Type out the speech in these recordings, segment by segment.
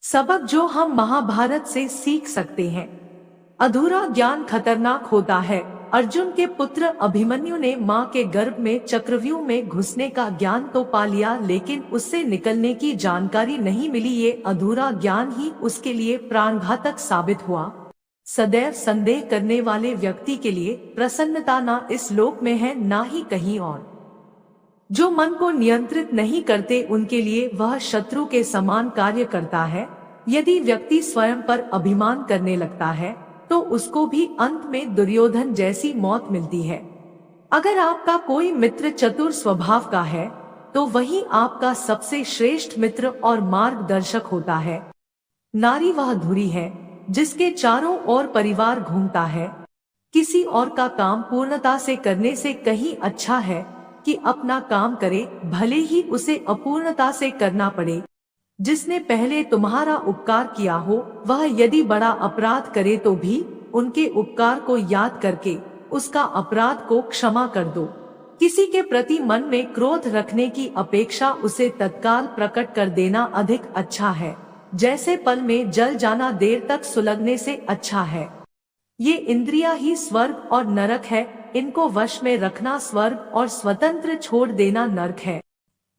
सबक जो हम महाभारत से सीख सकते हैं। अधूरा ज्ञान खतरनाक होता है। अर्जुन के पुत्र अभिमन्यु ने मां के गर्भ में चक्रव्यूह में घुसने का ज्ञान तो पा लिया, लेकिन उससे निकलने की जानकारी नहीं मिली। ये अधूरा ज्ञान ही उसके लिए प्राणघातक साबित हुआ। सदैव संदेह करने वाले व्यक्ति के लिए प्रसन्नता ना इस लोक में है, ना ही कहीं और। जो मन को नियंत्रित नहीं करते उनके लिए वह शत्रु के समान कार्य करता है। यदि व्यक्ति स्वयं पर अभिमान करने लगता है तो उसको भी अंत में दुर्योधन जैसी मौत मिलती है। अगर आपका कोई मित्र चतुर स्वभाव का है तो वही आपका सबसे श्रेष्ठ मित्र और मार्गदर्शक होता है। नारी वह धुरी है जिसके चारों ओर परिवार घूमता है। किसी और का काम पूर्णता से करने से कहीं अच्छा है कि अपना काम करे, भले ही उसे अपूर्णता से करना पड़े। जिसने पहले तुम्हारा उपकार किया हो वह यदि बड़ा अपराध करे तो भी उनके उपकार को याद करके उसका अपराध को क्षमा कर दो। किसी के प्रति मन में क्रोध रखने की अपेक्षा उसे तत्काल प्रकट कर देना अधिक अच्छा है। जैसे पल में जल जाना देर तक सुलगने से अच्छा है। ये इंद्रियां ही स्वर्ग और नरक है। इनको वश में रखना स्वर्ग और स्वतंत्र छोड़ देना नरक है।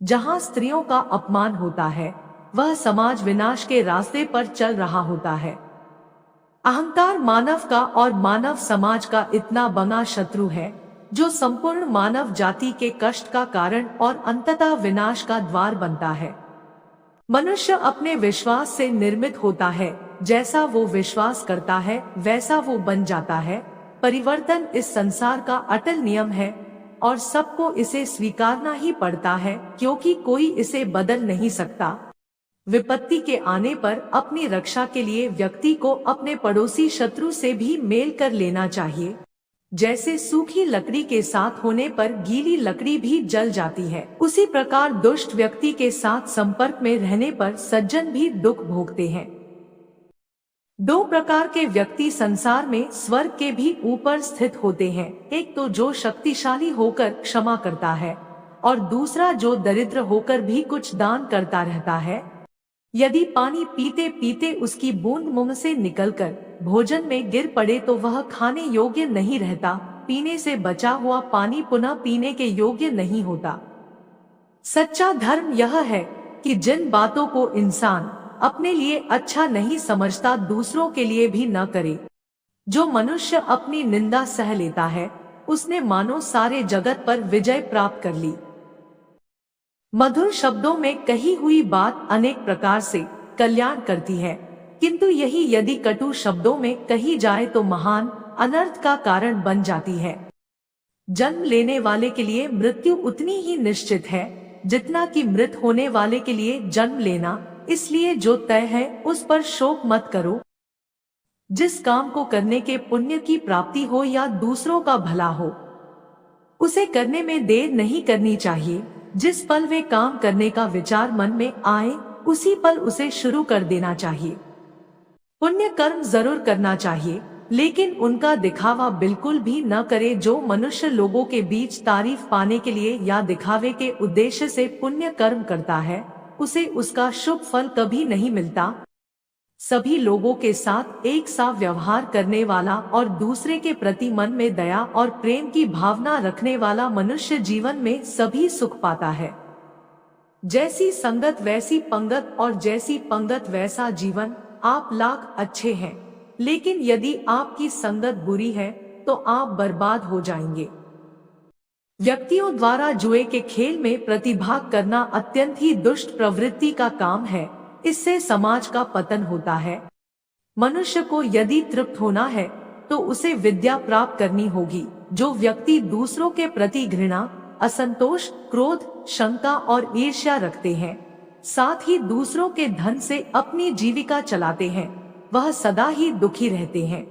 जहाँ स्त्रियों का अपमान होता है वह समाज विनाश के रास्ते पर चल रहा होता है। अहंकार मानव का और मानव समाज का इतना बड़ा शत्रु है जो संपूर्ण मानव जाति के कष्ट का कारण और अंततः विनाश का द्वार बनता है। मनुष्य अपने विश्वास से निर्मित होता है। जैसा वो विश्वास करता है वैसा वो बन जाता है। परिवर्तन इस संसार का अटल नियम है और सबको इसे स्वीकारना ही पड़ता है, क्योंकि कोई इसे बदल नहीं सकता। विपत्ति के आने पर अपनी रक्षा के लिए व्यक्ति को अपने पड़ोसी शत्रु से भी मेल कर लेना चाहिए। जैसे सूखी लकड़ी के साथ होने पर गीली लकड़ी भी जल जाती है, उसी प्रकार दुष्ट व्यक्ति के साथ संपर्क में रहने पर सज्जन भी दुख भोगते हैं। दो प्रकार के व्यक्ति संसार में स्वर्ग के भी ऊपर स्थित होते हैं। एक तो जो शक्तिशाली होकर क्षमा करता है और दूसरा जो दरिद्र होकर भी कुछ दान करता रहता है। यदि पानी पीते पीते उसकी बूंद मुंह से निकलकर भोजन में गिर पड़े तो वह खाने योग्य नहीं रहता। पीने से बचा हुआ पानी पुनः पीने के योग्य नहीं होता। सच्चा धर्म यह है कि जिन बातों को इंसान अपने लिए अच्छा नहीं समझता दूसरों के लिए भी न करे। जो मनुष्य अपनी निंदा सह लेता है उसने मानो सारे जगत पर विजय प्राप्त कर ली। मधुर शब्दों में कही हुई बात अनेक प्रकार से कल्याण करती है, किंतु यही यदि कटु शब्दों में कही जाए तो महान अनर्थ का कारण बन जाती है। जन्म लेने वाले के लिए मृत्यु उतनी ही निश्चित है जितना कि मृत होने वाले के लिए जन्म लेना। इसलिए जो तय है उस पर शोक मत करो। जिस काम को करने के पुण्य की प्राप्ति हो या दूसरों का भला हो उसे करने में देर नहीं करनी चाहिए। जिस पल वे काम करने का विचार मन में आए उसी पल उसे शुरू कर देना चाहिए। पुण्य कर्म जरूर करना चाहिए, लेकिन उनका दिखावा बिल्कुल भी न करे। जो मनुष्य लोगों के बीच तारीफ पाने के लिए या दिखावे के उद्देश्य से पुण्य कर्म करता है उसे उसका शुभ फल कभी नहीं मिलता। सभी लोगों के साथ एक सा व्यवहार करने वाला और दूसरे के प्रति मन में दया और प्रेम की भावना रखने वाला मनुष्य जीवन में सभी सुख पाता है। जैसी संगत वैसी पंगत और जैसी पंगत वैसा जीवन। आप लाख अच्छे हैं, लेकिन यदि आपकी संगत बुरी है तो आप बर्बाद हो जाएंगे। व्यक्तियों द्वारा जुए के खेल में प्रतिभाग करना अत्यंत ही दुष्ट प्रवृत्ति का काम है। इससे समाज का पतन होता है। मनुष्य को यदि तृप्त होना है तो उसे विद्या प्राप्त करनी होगी। जो व्यक्ति दूसरों के प्रति घृणा, असंतोष, क्रोध, शंका और ईर्ष्या रखते हैं, साथ ही दूसरों के धन से अपनी जीविका चलाते हैं, वह सदा ही दुखी रहते हैं।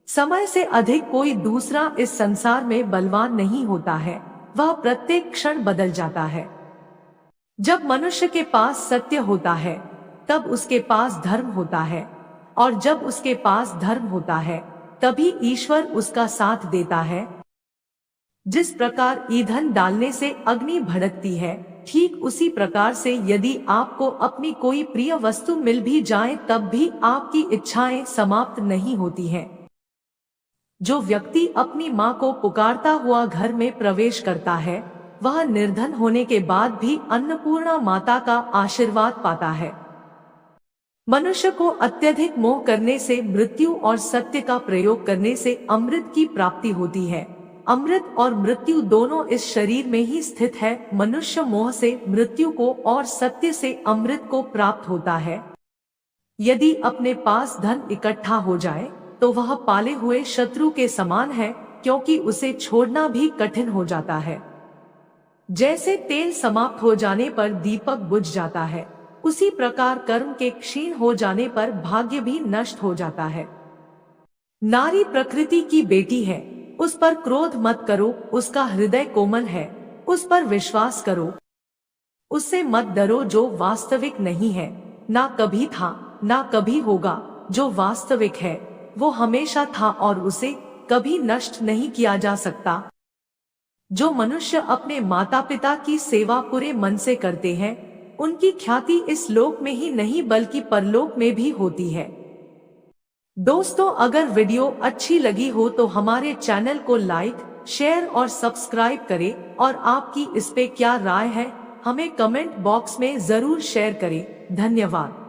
समय से अधिक कोई दूसरा इस संसार में बलवान नहीं होता है। वह प्रत्येक क्षण बदल जाता है। जब मनुष्य के पास सत्य होता है तब उसके पास धर्म होता है, और जब उसके पास धर्म होता है तभी ईश्वर उसका साथ देता है। जिस प्रकार ईंधन डालने से अग्नि भड़कती है, ठीक उसी प्रकार से यदि आपको अपनी कोई प्रिय वस्तु मिल भी जाए तब भी आपकी इच्छाएं समाप्त नहीं होती हैं। जो व्यक्ति अपनी मां को पुकारता हुआ घर में प्रवेश करता है, वह निर्धन होने के बाद भी अन्नपूर्णा माता का आशीर्वाद पाता है। मनुष्य को अत्यधिक मोह करने से मृत्यु और सत्य का प्रयोग करने से अमृत की प्राप्ति होती है। अमृत और मृत्यु दोनों इस शरीर में ही स्थित है। मनुष्य मोह से मृत्यु को और सत्य से अमृत को प्राप्त होता है। यदि अपने पास धन इकट्ठा हो जाए तो वह पाले हुए शत्रु के समान है, क्योंकि उसे छोड़ना भी कठिन हो जाता है। जैसे तेल समाप्त हो जाने पर दीपक बुझ जाता है, उसी प्रकार कर्म के क्षीण हो जाने पर भाग्य भी नष्ट हो जाता है। नारी प्रकृति की बेटी है, उस पर क्रोध मत करो, उसका हृदय कोमल है, उस पर विश्वास करो। उससे मत डरो जो वास्तविक नहीं है, ना कभी था ना कभी होगा। जो वास्तविक है वो हमेशा था और उसे कभी नष्ट नहीं किया जा सकता। जो मनुष्य अपने माता पिता की सेवा पूरे मन से करते हैं, उनकी ख्याति इस लोक में ही नहीं बल्कि परलोक में भी होती है। दोस्तों, अगर वीडियो अच्छी लगी हो तो हमारे चैनल को लाइक, शेयर और सब्सक्राइब करें और आपकी इस पे क्या राय है हमें कमेंट बॉक्स में जरूर शेयर करें। धन्यवाद।